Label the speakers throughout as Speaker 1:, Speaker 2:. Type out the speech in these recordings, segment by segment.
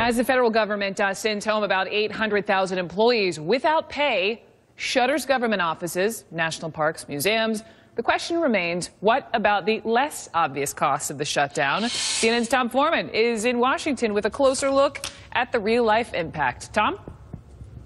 Speaker 1: As the federal government sends home about 800,000 employees without pay, shutters government offices, national parks, museums, the question remains, what about the less obvious costs of the shutdown? CNN's Tom Foreman is in Washington with a closer look at the real-life impact. Tom?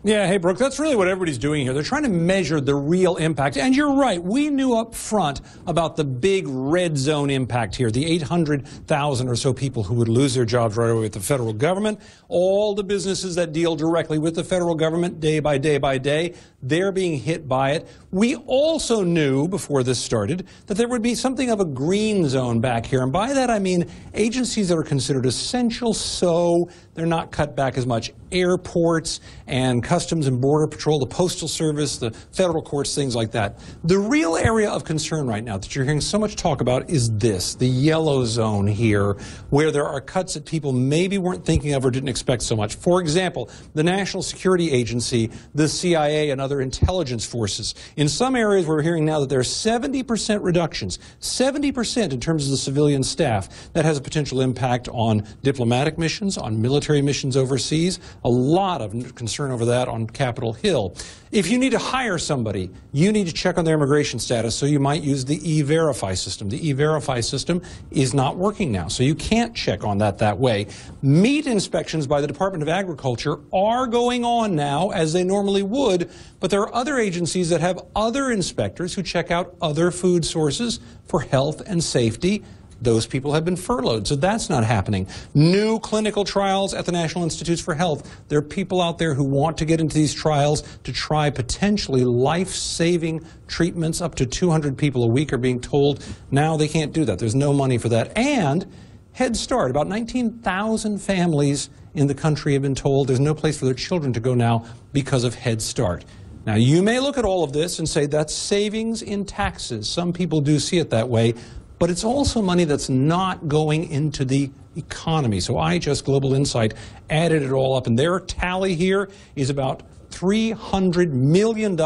Speaker 2: Yeah, hey, Brooke, that's really what everybody's doing here. They're trying to measure the real impact. And you're right, we knew up front about the big red zone impact here, the 800,000 or so people who would lose their jobs right away with the federal government. All the businesses that deal directly with the federal government day by day by day, they're being hit by it. We also knew before this started that there would be something of a green zone back here. And by that I mean agencies that are considered essential, so they're not cut back as much. Airports and Customs and Border Patrol, the Postal Service, the federal courts, things like that. The real area of concern right now that you're hearing so much talk about is this, the yellow zone here, where there are cuts that people maybe weren't thinking of or didn't expect so much. For example, the National Security Agency, the CIA, and other intelligence forces. In some areas, we're hearing now that there are 70% reductions, 70% in terms of the civilian staff. That has a potential impact on diplomatic missions, on military missions overseas. A lot of concern over that on Capitol Hill. If you need to hire somebody, you need to check on their immigration status, so you might use the E-Verify system. The E-Verify system is not working now, so you can't check on that way. Meat inspections by the Department of Agriculture are going on now, as they normally would, but there are other agencies that have other inspectors who check out other food sources for health and safety. Those people have been furloughed, so that's not happening. New clinical trials at the National Institutes for Health. There are people out there who want to get into these trials to try potentially life-saving treatments. Up to 200 people a week are being told now they can't do that. There's no money for that. And Head Start, about 19,000 families in the country have been told there's no place for their children to go now because of Head Start. Now, you may look at all of this and say that's savings in taxes. Some people do see it that way. But it's also money that's not going into the economy. So IHS Global Insight added it all up, and their tally here is about $300 million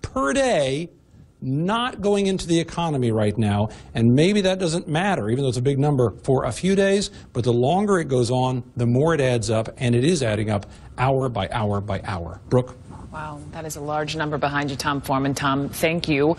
Speaker 2: per day not going into the economy right now. And maybe that doesn't matter, even though it's a big number, for a few days. But the longer it goes on, the more it adds up, and it is adding up hour by hour by hour. Brooke?
Speaker 1: Wow, that is a large number behind you, Tom Foreman. Tom, thank you.